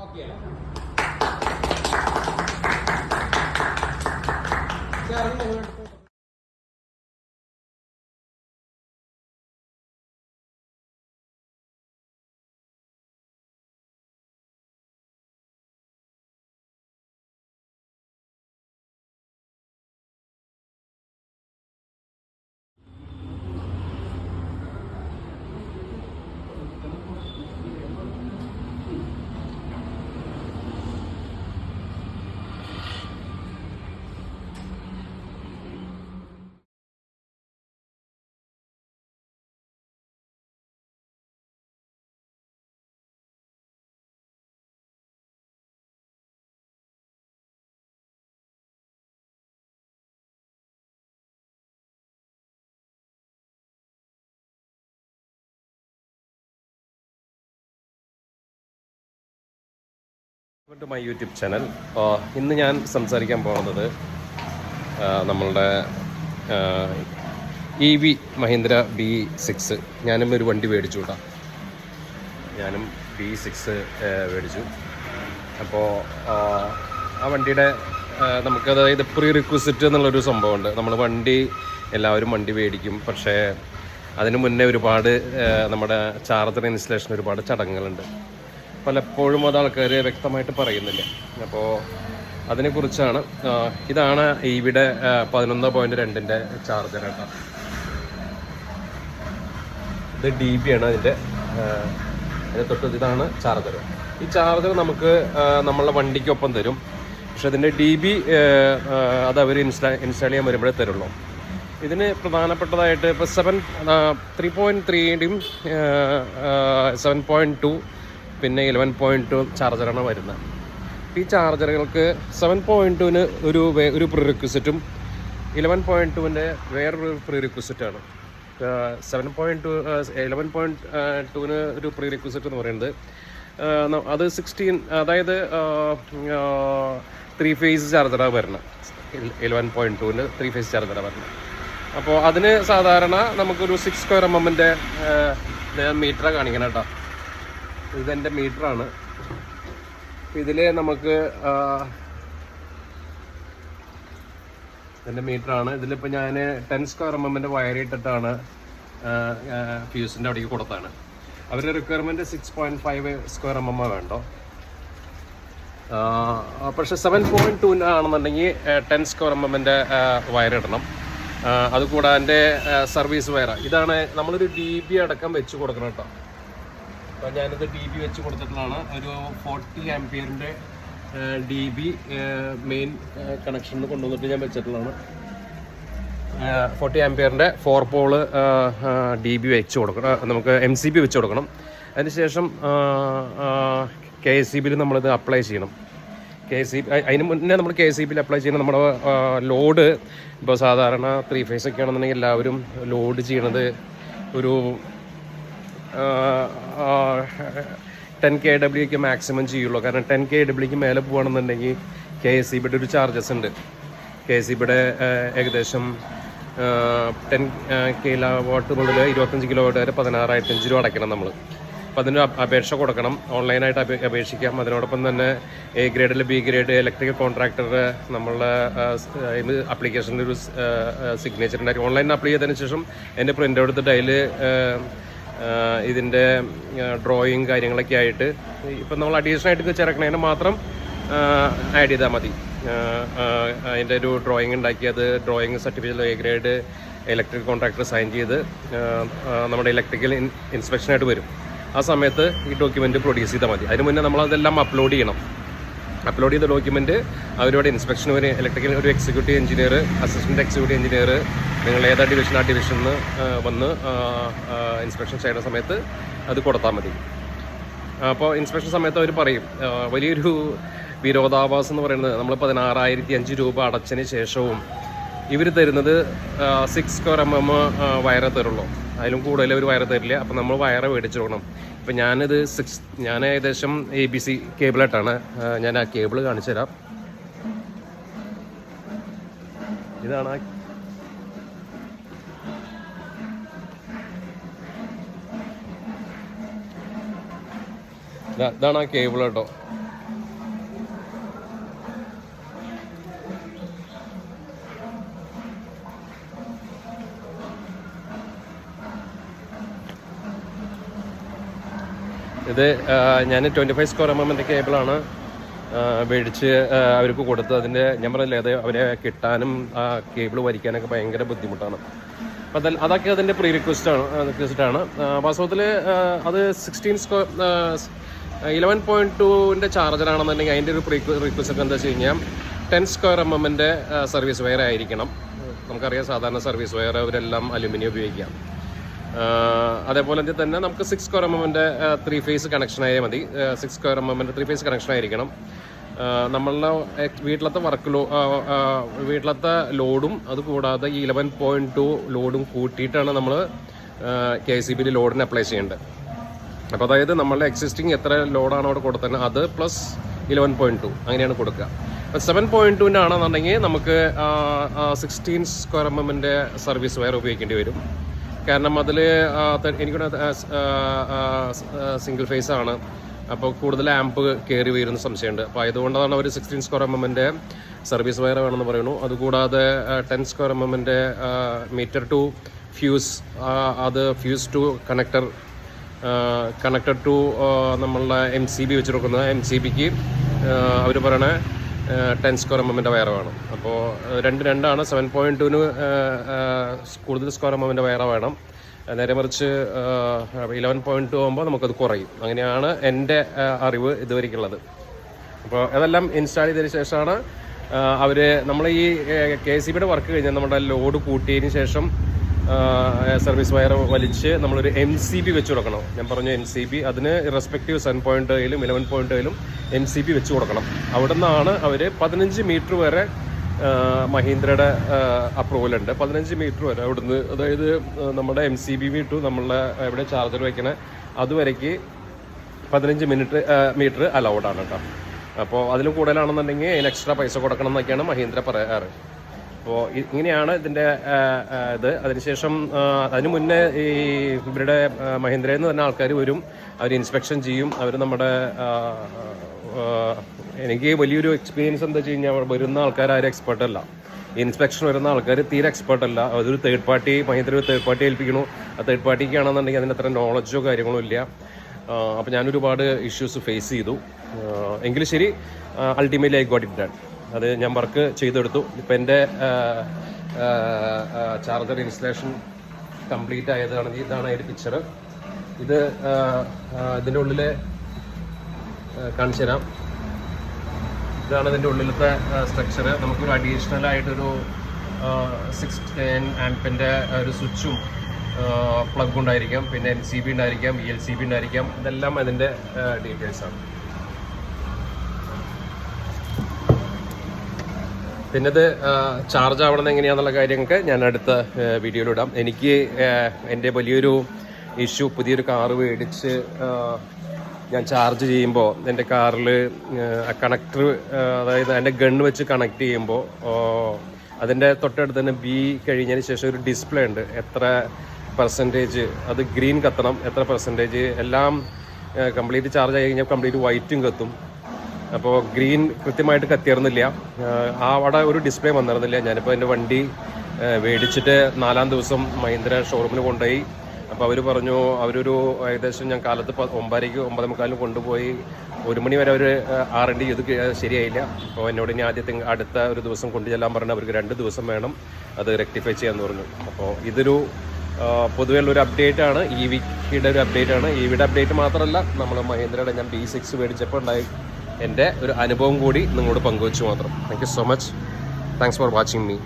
Okay to my YouTube channel. ഇന്ന് ഞാൻ സംസാരിക്കാൻ പോകുന്നത് നമ്മളുടെ EV മഹീന്ദ്ര B6. ഞാനും ഒരു വണ്ടി മേടിച്ചു കേട്ടോ. ഞാനും B6 മേടിച്ചു. അപ്പോൾ ആ വണ്ടിയുടെ നമുക്ക് അതായത് പ്രീ റിക്വസിറ്റ് എന്നുള്ളൊരു സംഭവമുണ്ട്. നമ്മൾ എല്ലാവരും വണ്ടി മേടിക്കും. പക്ഷേ അതിന് മുന്നേ ഒരുപാട് നമ്മുടെ ചാർജർ ഇൻസ്റ്റലേഷൻ ഒരുപാട് ചടങ്ങുകളുണ്ട്. പലപ്പോഴും അത് ആൾക്കാർ വ്യക്തമായിട്ട് പറയുന്നില്ല. അപ്പോൾ അതിനെക്കുറിച്ചാണ്. ഇതാണ് ഇവിടെ 11.2 ചാർജർ കേട്ടോ. ഇത് DB ആണ് അതിൻ്റെ തൊട്ട്. ഇതാണ് ചാർജർ. ഈ ചാർജർ നമുക്ക് നമ്മളെ വണ്ടിക്കൊപ്പം തരും. പക്ഷെ അതിൻ്റെ DB അത് അവർ ഇൻസ്റ്റാൾ ചെയ്യാൻ വരുമ്പോഴേ തരുള്ളൂ. ഇതിന് പ്രധാനപ്പെട്ടതായിട്ട് ഇപ്പോൾ 3.3യുടെയും 7.2 പിന്നെ 11.2 ചാർജറാണ് വരുന്നത്. ഈ ചാർജറുകൾക്ക് 7.2ന് ഒരു പ്രീ റിക്വസിറ്റും 11.2ൻ്റെ വേറൊരു പ്രീ റിക്വസിറ്റാണ്. 11.2ന് ഒരു പ്രീ റിക്വസിറ്റ് എന്ന് പറയുന്നത് അത് 16, അതായത് 3 ഫേസ് ചാർജറാണ് വരുന്നത്. 11.2ന് 3 ഫേസ് ചാർജറാണ് വരുന്നത്. അപ്പോൾ അതിന് സാധാരണ നമുക്കൊരു 6 സ്ക്വയർ mm മീറ്ററാണ് കാണിക്കണം കേട്ടോ. ഇതെൻ്റെ മീറ്ററാണ്. ഇതിൽ നമുക്ക് എൻ്റെ മീറ്ററാണ്. ഇതിലിപ്പോൾ ഞാൻ 10 സ്ക്വയർ mm വയർ ഇട്ടിട്ടാണ് ഫ്യൂസിൻ്റെ അവിടേക്ക് കൊടുത്താണ്. അവരുടെ റിക്വയർമെൻറ്റ് 6.5 സ്ക്വയർ mm വേണ്ടോ. പക്ഷേ 7.2 ആണെന്നുണ്ടെങ്കിൽ 10 സ്ക്വയർ mm വയർ ഇടണം. അതുകൂടാതെ സർവീസ് വയർ. ഇതാണ് നമ്മളൊരു DB അടക്കം വെച്ച് കൊടുക്കണം കേട്ടോ. അപ്പോൾ ഞാനിത് DB വെച്ച് കൊടുത്തിട്ടുള്ളതാണ്. ഒരു 40 ആംപിയറിൻ്റെ DB മെയിൻ കണക്ഷനിൽ കൊണ്ടുവന്നിട്ട് ഞാൻ വെച്ചിട്ടുള്ളതാണ്. 40 ആംപിയറിൻ്റെ 4 പോൾ DB വെച്ച് കൊടുക്കണം. നമുക്ക് MCB വെച്ച് കൊടുക്കണം. അതിനുശേഷം KSEBിൽ നമ്മളിത് അപ്ലൈ ചെയ്യണം. അതിന് മുന്നേ നമ്മൾ KSEBിൽ അപ്ലൈ ചെയ്യണം. നമ്മുടെ ലോഡ് ഇപ്പോൾ സാധാരണ 3 ഫേസ് ഒക്കെ ആണെന്നുണ്ടെങ്കിൽ എല്ലാവരും ലോഡ് ചെയ്യണത് ഒരു 10 kW മാക്സിമം ചെയ്യുള്ളൂ. കാരണം 10 kW മേലെ പോകുകയാണെന്നുണ്ടെങ്കിൽ KSEBിയുടെ ഒരു ചാർജസ് ഉണ്ട്. KSEBിയുടെ ഏകദേശം 10 kW മുതൽ 25 kW വരെ 16,500 രൂപ അടയ്ക്കണം നമ്മൾ. അപ്പോൾ അതിന് അപേക്ഷ കൊടുക്കണം. ഓൺലൈനായിട്ട് അപേക്ഷിക്കാം. അതിനോടൊപ്പം തന്നെ A ഗ്രേഡിൽ B grade electrical contractor നമ്മളുടെ ആപ്ലിക്കേഷൻ്റെ ഒരു സിഗ്നേച്ചർ ഉണ്ടായിരിക്കും. ഓൺലൈനിൽ അപ്ലൈ ചെയ്തതിന് ശേഷം എൻ്റെ പ്രിൻ്റ് എടുത്തിട്ട് അതിൽ ഇതിൻ്റെ ഡ്രോയിങ് കാര്യങ്ങളൊക്കെ ആയിട്ട് ഇപ്പം നമ്മൾ അഡീഷണൽ ആയിട്ട് ചേർക്കണതിന് മാത്രം ആഡ് ചെയ്താൽ മതി. അതിൻ്റെ ഒരു ഡ്രോയിങ് ഉണ്ടാക്കി അത് drawing certificate A grade electrical contractor sign ചെയ്ത് നമ്മുടെ ഇലക്ട്രിക്കൽ ഇൻസ്പെക്ഷനായിട്ട് വരും. ആ സമയത്ത് ഈ ഡോക്യുമെൻ്റ് പ്രൊഡ്യൂസ് ചെയ്താൽ മതി. അതിന് മുന്നേ നമ്മളതെല്ലാം അപ്ലോഡ് ചെയ്യണം. അപ്ലോഡ് ചെയ്ത ഡോക്യുമെൻറ്റ് അവരോട് ഇൻസ്പെക്ഷൻ വരെ ഇലക്ട്രിക്കൽ ഒരു executive engineer, assistant executive engineer, നിങ്ങൾ ഏതാ ഡിവിഷൻ ആ ഡിവിഷനിൽ വന്ന് ഇൻസ്പെക്ഷൻ ചെയ്യുന്ന സമയത്ത് അത് കൊടുത്താൽ മതി. അപ്പോൾ ഇൻസ്പെക്ഷൻ സമയത്ത് അവർ പറയും, വലിയൊരു വിരോധാഭാസം എന്ന് പറയുന്നത് നമ്മൾ 16,500 രൂപ അടച്ചതിന് ശേഷവും ഇവർ തരുന്നത് 6 സ്ക്വയർ mm വയറേ തരുള്ളൂ. അതിലും കൂടുതൽ ഒരു വയറ് തരില്ല. അപ്പോൾ നമ്മൾ വയറ് മേടിച്ചു കൊടുക്കണം. ഇപ്പം ഞാൻ ഏകദേശം ABC കേബിളായിട്ടാണ്. ഞാൻ ആ കേബിൾ കാണിച്ചു തരാം. ഇതാണ് ആ കേബിൾ കേട്ടോ. ഇത് ഞാൻ 25 സ്ക്വയർ mm കേബിളാണ് മേടിച്ച് അവർക്ക് കൊടുത്തത്. അതിൻ്റെ ഞാൻ പറഞ്ഞില്ലേ, അത് അവരെ കിട്ടാനും കേബിൾ വലിക്കാനൊക്കെ ഭയങ്കര ബുദ്ധിമുട്ടാണ്. അപ്പം അതൊക്കെ അതിൻ്റെ പ്രീ റിക്വസ്റ്റാണ്. വാസ്തവത്തിൽ അത് 11.2ൻ്റെ ചാർജറാണെന്നുണ്ടെങ്കിൽ അതിൻ്റെ ഒരു റിക്വസ്റ്റ് എന്താ വെച്ച് കഴിഞ്ഞാൽ 10 സ്ക്വയർ mm സർവീസ് വയർ ആയിരിക്കണം. നമുക്കറിയാം സാധാരണ സർവീസ് വയർ അവരെല്ലാം അലുമിനിയം ഉപയോഗിക്കാം. അതേപോലെ തന്നെ നമുക്ക് 6 സ്ക്വയർ mm 3 ഫേസ് കണക്ഷൻ ആയാൽ മതി. 6 സ്ക്വയർ mm 3 ഫേസ് കണക്ഷൻ ആയിരിക്കണം. നമ്മളുടെ വീട്ടിലത്തെ വീട്ടിലത്തെ ലോഡും അതുകൂടാതെ ഈ 11.2 ലോഡും കൂട്ടിയിട്ടാണ് നമ്മൾ KCBയിൽ ലോഡിന് അപ്ലൈ ചെയ്യേണ്ടത്. അപ്പോൾ അതായത് നമ്മളുടെ എക്സിസ്റ്റിംഗ് എത്ര ലോഡാണ് അവിടെ കൊടുത്തത് അത് പ്ലസ് 11.2 അങ്ങനെയാണ് കൊടുക്കുക. 7.2 ആണെന്നുണ്ടെങ്കിൽ നമുക്ക് 16 സ്ക്വയർ mm സർവീസ് വയർ ഉപയോഗിക്കേണ്ടി വരും. കാരണം അതിൽ എനിക്കൊരു സിംഗിൾ ഫേസ് ആണ്. അപ്പോൾ കൂടുതൽ ആമ്പ് കയറി വരുന്ന സംശയമുണ്ട്. അപ്പോൾ അതുകൊണ്ടാണ് അവർ 16 സ്ക്വയർ mm സർവീസ് വയർ വേണമെന്ന് പറയുന്നു. അതുകൂടാതെ 10 square mm meter to fuse, അത് ഫ്യൂസ് ടു കണക്ടർ ടു നമ്മളുടെ MCB വെച്ച് കൊടുക്കുന്ന MCBക്ക് അവർ പറയണ 10 സ്ക്വയർ mm വയർ വേണം. അപ്പോൾ രണ്ടാണ്. 7.2 കൂടുതൽ സ്ക്വയർ mm വയർ വേണം. നേരെ മറിച്ച് 11.2 ആകുമ്പോൾ നമുക്കത് കുറയും. അങ്ങനെയാണ് എൻ്റെ അറിവ് ഇതുവരെയ്ക്കുള്ളത്. അപ്പോൾ അതെല്ലാം ഇൻസ്റ്റാൾ ചെയ്തതിന് ശേഷമാണ് നമ്മൾ ഈ KCBയുടെ വർക്ക് കഴിഞ്ഞാൽ നമ്മുടെ ലോഡ് കൂട്ടിയതിന് ശേഷം സർവീസ് വയർ വലിച്ച് നമ്മളൊരു MCB വെച്ച് കൊടുക്കണം. ഞാൻ പറഞ്ഞു MCB, അതിന് ഇറസ്പെക്റ്റീവ് 7.2ലും 11.2ലും MCB വെച്ച് കൊടുക്കണം. അവിടെ നിന്നാണ് അവർ 15 മീറ്റർ വരെ മഹീന്ദ്രയുടെ അപ്രൂവൽ ഉണ്ട്. 15 മീറ്റർ വരെ അവിടുന്ന്, അതായത് നമ്മുടെ MCB ടു നമ്മളുടെ എവിടെ ചാർജർ വയ്ക്കണേ അതുവരേക്ക് 15 മീറ്റർ അലൗഡാണ് കേട്ടോ. അപ്പോൾ അതിലും കൂടുതലാണെന്നുണ്ടെങ്കിൽ അതിന് എക്സ്ട്രാ പൈസ കൊടുക്കണം എന്നൊക്കെയാണ് മഹീന്ദ്ര പറയാറ്. അപ്പോൾ ഇങ്ങനെയാണ് ഇതിൻ്റെ ഇത്. അതിനുശേഷം അതിന് മുന്നേ ഈ ഇവരുടെ മഹീന്ദ്രയിൽ നിന്ന് തന്നെ ആൾക്കാർ വരും, അവർ ഇൻസ്പെക്ഷൻ ചെയ്യും. അവർ നമ്മുടെ എനിക്ക് വലിയൊരു എക്സ്പീരിയൻസ് എന്താ വെച്ച് കഴിഞ്ഞാൽ വരുന്ന ആൾക്കാരും എക്സ്പെർട്ടല്ല. ഇൻസ്പെക്ഷൻ വരുന്ന ആൾക്കാർ തീരെ എക്സ്പെർട്ടല്ല. അതൊരു തേർഡ് പാർട്ടി, മഹീന്ദ്ര ഒരു തേർഡ് പാർട്ടി ഏൽപ്പിക്കണു. ആ തേർഡ് പാർട്ടിക്കാണെന്നുണ്ടെങ്കിൽ അതിന് അത്ര നോളജോ കാര്യങ്ങളോ ഇല്ല. അപ്പോൾ ഞാനൊരുപാട് ഇഷ്യൂസ് ഫേസ് ചെയ്തു. എങ്കിലും ശരി, ultimately I got it done. അത് ഞാൻ വർക്ക് ചെയ്തെടുത്തു. ഇപ്പം എൻ്റെ ചാർജർ ഇൻസ്റ്റലേഷൻ കംപ്ലീറ്റ് ആയതാണെങ്കിൽ ഇതാണ് അതിൻ്റെ പിക്ചർ. ഇതിൻ്റെ ഉള്ളിൽ കാണിച്ചു തരാം. ഇതാണ് ഇതിൻ്റെ ഉള്ളിലത്തെ സ്ട്രക്ചർ. നമുക്കൊരു അഡീഷണൽ ആയിട്ടൊരു 16 ആംപിൻ്റെ ഒരു സ്വിച്ചും പ്ലഗ് ഉണ്ടായിരിക്കാം, പിന്നെ MCB ഉണ്ടായിരിക്കാം, VLCB ഉണ്ടായിരിക്കാം. ഇതെല്ലാം അതിൻ്റെ ഡീറ്റെയിൽസാണ്. പിന്നെ ഇത് ചാർജ് ആവണമെന്ന് എങ്ങനെയാണെന്നുള്ള കാര്യങ്ങൾക്ക് ഞാൻ അടുത്ത വീഡിയോയിലിടാം. എനിക്ക് എൻ്റെ വലിയൊരു ഇഷ്യൂ, പുതിയൊരു കാറ് മേടിച്ച് ഞാൻ ചാർജ് ചെയ്യുമ്പോൾ എൻ്റെ കാറിൽ കണക്ടർ, അതായത് എൻ്റെ ഗണ്ണ് വെച്ച് കണക്ട് ചെയ്യുമ്പോൾ അതിൻ്റെ തൊട്ടടുത്ത് തന്നെ B കഴിഞ്ഞതിന് ശേഷം ഒരു ഡിസ്പ്ലേ ഉണ്ട്. എത്ര പെർസെൻറ്റേജ് അത് ഗ്രീൻ കത്തണം, എത്ര പെർസെൻറ്റേജ്, എല്ലാം കംപ്ലീറ്റ് ചാർജ് ആയി കഴിഞ്ഞാൽ കംപ്ലീറ്റ് വൈറ്റും കത്തും. അപ്പോൾ ഗ്രീൻ കൃത്യമായിട്ട് കത്തിയിരുന്നില്ല. അവിടെ ഒരു ഡിസ്പ്ലേ വന്നിരുന്നില്ല. ഞാനിപ്പോൾ എൻ്റെ വണ്ടി മേടിച്ചിട്ട് 4-ാം ദിവസം മഹീന്ദ്ര ഷോറൂമിൽ കൊണ്ടുപോയി. അപ്പോൾ അവർ പറഞ്ഞു, അവരൊരു ഏകദേശം ഞാൻ കാലത്ത് 9:30 9:45 കൊണ്ടുപോയി 1 മണി വരെ അവർ R&D ചെയ്ത് ശരിയായില്ല. അപ്പോൾ എന്നോട് ഇനി അടുത്ത ഒരു ദിവസം കൊണ്ടുചെല്ലാൻ പറഞ്ഞാൽ അവർക്ക് 2 ദിവസം വേണം അത് റെക്ടിഫൈ ചെയ്യാമെന്ന് പറഞ്ഞു. അപ്പോൾ ഇതൊരു പൊതുവെയുള്ളൊരു അപ്ഡേറ്റാണ്, EVയുടെ ഒരു അപ്ഡേറ്റാണ്. EVയുടെ അപ്ഡേറ്റ് മാത്രമല്ല, നമ്മൾ മഹീന്ദ്രയുടെ ഞാൻ B6 മേടിച്ചപ്പോൾ ഉണ്ടായി എൻ്റെ ഒരു അനുഭവം കൂടി നിങ്ങളോട് പങ്കുവച്ചു മാത്രം. Thank you so much. Thanks for watching me.